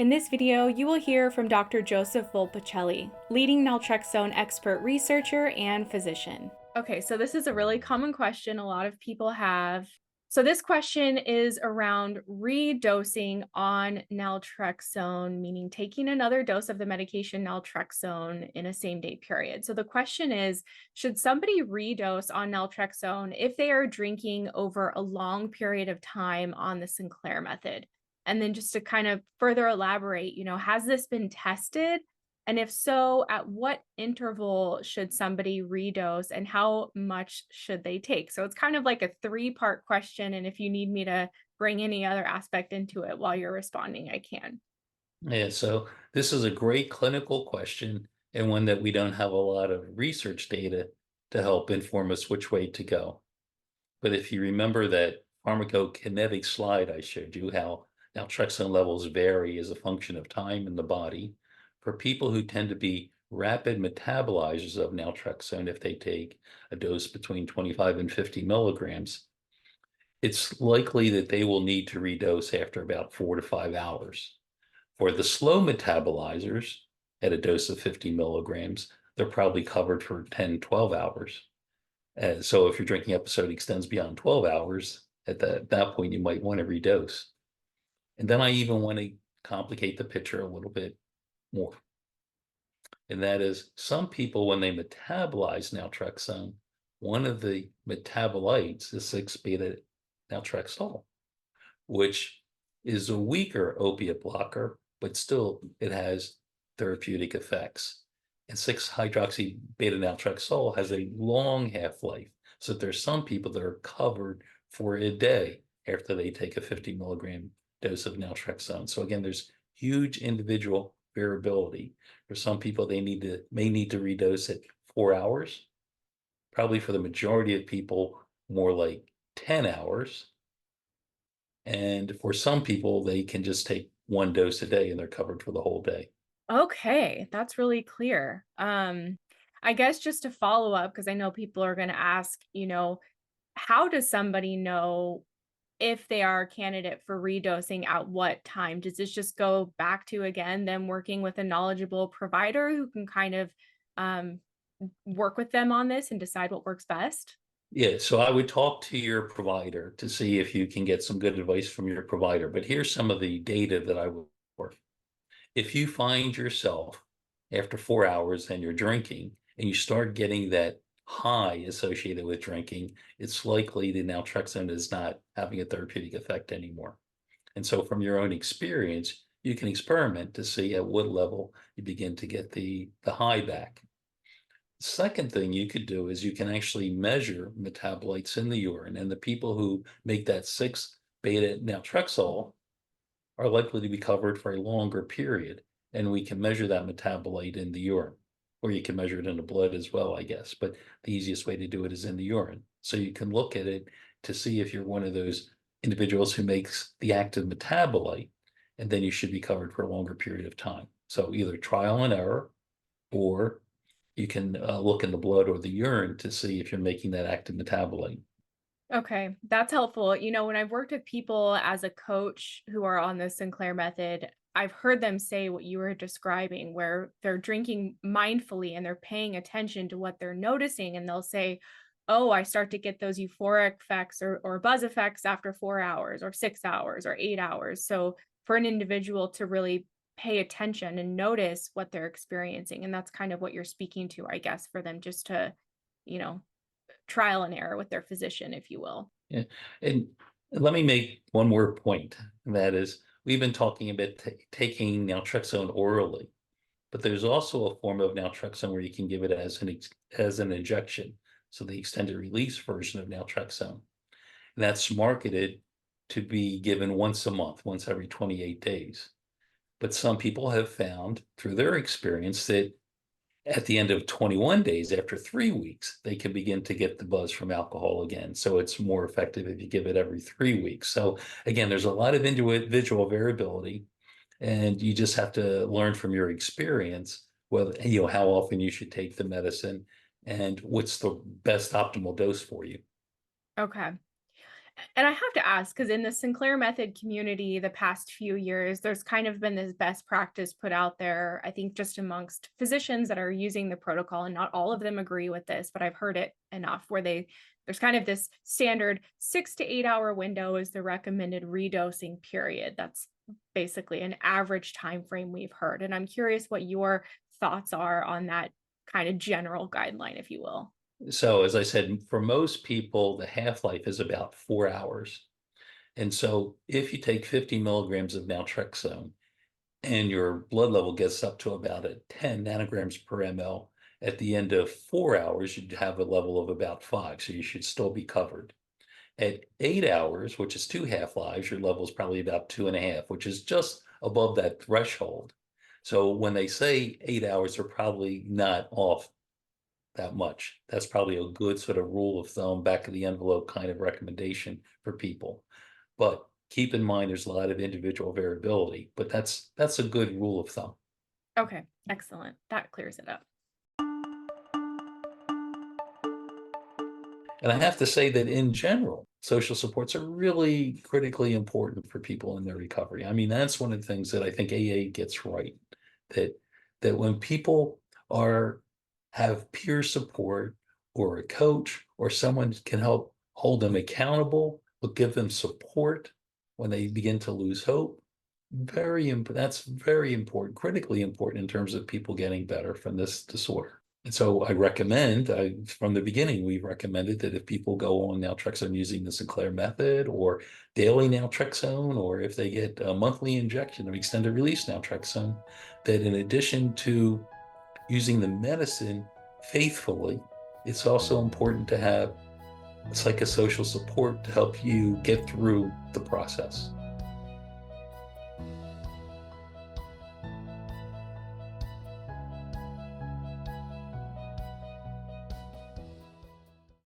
In this video, you will hear from Dr. Joseph Volpicelli, leading naltrexone expert researcher and physician. Okay, so this is a really common question a lot of people have. So this question is around redosing on naltrexone, meaning taking another dose of the medication naltrexone in a same-day period. So the question is, should somebody redose on naltrexone if they are drinking over a long period of time on the Sinclair method? And then just to kind of further elaborate, has this been tested? And if so, at what interval should somebody redose and how much should they take? So it's kind of like a three-part question. And if you need me to bring any other aspect into it while you're responding, I can. Yeah, so this is a great clinical question and one that we don't have a lot of research data to help inform us which way to go. But if you remember that pharmacokinetic slide I showed you, how naltrexone levels vary as a function of time in the body, for people who tend to be rapid metabolizers of naltrexone, if they take a dose between 25 and 50 milligrams, it's likely that they will need to redose after about 4 to 5 hours. For the slow metabolizers at a dose of 50 milligrams, they're probably covered for 10, 12 hours. So if your drinking episode extends beyond 12 hours, at that point, you might want to redose. And then I even want to complicate the picture a little bit more. And that is, some people, when they metabolize naltrexone, one of the metabolites is 6-beta naltrexone, which is a weaker opiate blocker, but still it has therapeutic effects. And 6-hydroxy-beta naltrexone has a long half-life. So there's some people that are covered for a day after they take a 50 milligram dose of naltrexone. So again, there's huge individual variability. For some people, they may need to redose at 4 hours. Probably for the majority of people, more like 10 hours. And for some people, they can just take one dose a day and they're covered for the whole day. Okay, that's really clear. I guess just to follow up, because I know people are going to ask, how does somebody know if they are a candidate for redosing at what time? Does this just go back to, again, them working with a knowledgeable provider who can kind of um, work with them on this and decide what works best? Yeah, so I would talk to your provider to see if you can get some good advice from your provider. But here's some of the data that I would work. If you find yourself after 4 hours and you're drinking and you start getting that high associated with drinking, it's likely the naltrexone is not having a therapeutic effect anymore. And so from your own experience, you can experiment to see at what level you begin to get the high back. Second thing you could do is you can actually measure metabolites in the urine, and the people who make that 6-beta naltrexone are likely to be covered for a longer period, and we can measure that metabolite in the urine, or you can measure it in the blood as well, I guess. But the easiest way to do it is in the urine. So you can look at it to see if you're one of those individuals who makes the active metabolite, and then you should be covered for a longer period of time. So either trial and error, or you can look in the blood or the urine to see if you're making that active metabolite. Okay, that's helpful. When I've worked with people as a coach who are on the Sinclair method, I've heard them say what you were describing, where they're drinking mindfully and they're paying attention to what they're noticing. And they'll say, oh, I start to get those euphoric effects or buzz effects after 4 hours or 6 hours or 8 hours. So for an individual to really pay attention and notice what they're experiencing, and that's kind of what you're speaking to, I guess, for them just to, you know, trial and error with their physician, if you will. Yeah. And let me make one more point, and that is we've been talking about taking naltrexone orally, but there's also a form of naltrexone where you can give it as an injection, so the extended release version of naltrexone. And that's marketed to be given once a month, once every 28 days. But some people have found through their experience that at the end of 21 days, after 3 weeks, they can begin to get the buzz from alcohol again. So it's more effective if you give it every 3 weeks. So again, there's a lot of individual variability, and you just have to learn from your experience whether, how often you should take the medicine and what's the best optimal dose for you. Okay. And I have to ask, because in the Sinclair Method community, the past few years, there's kind of been this best practice put out there, I think, just amongst physicians that are using the protocol, and not all of them agree with this, but I've heard it enough where there's kind of this standard 6 to 8 hour window is the recommended redosing period. That's basically an average time frame we've heard. And I'm curious what your thoughts are on that kind of general guideline, if you will. So as I said, for most people, the half-life is about 4 hours. And so if you take 50 milligrams of naltrexone and your blood level gets up to about a 10 nanograms per ml, at the end of 4 hours, you'd have a level of about 5. So you should still be covered. At 8 hours, which is two half-lives, your level is probably about 2.5, which is just above that threshold. So when they say 8 hours, they're probably not off that much. That's probably a good sort of rule of thumb, back of the envelope kind of recommendation for people. But keep in mind, there's a lot of individual variability, but that's a good rule of thumb. Okay, excellent. That clears it up. And I have to say that in general, social supports are really critically important for people in their recovery. I mean, that's one of the things that I think AA gets right. That that when people are have peer support or a coach or someone can help hold them accountable, but give them support when they begin to lose hope. That's very important, critically important in terms of people getting better from this disorder. And so I recommend, from the beginning, we've recommended that if people go on naltrexone using the Sinclair method or daily naltrexone, or if they get a monthly injection of extended release naltrexone, that in addition to using the medicine faithfully, it's also important to have psychosocial support to help you get through the process.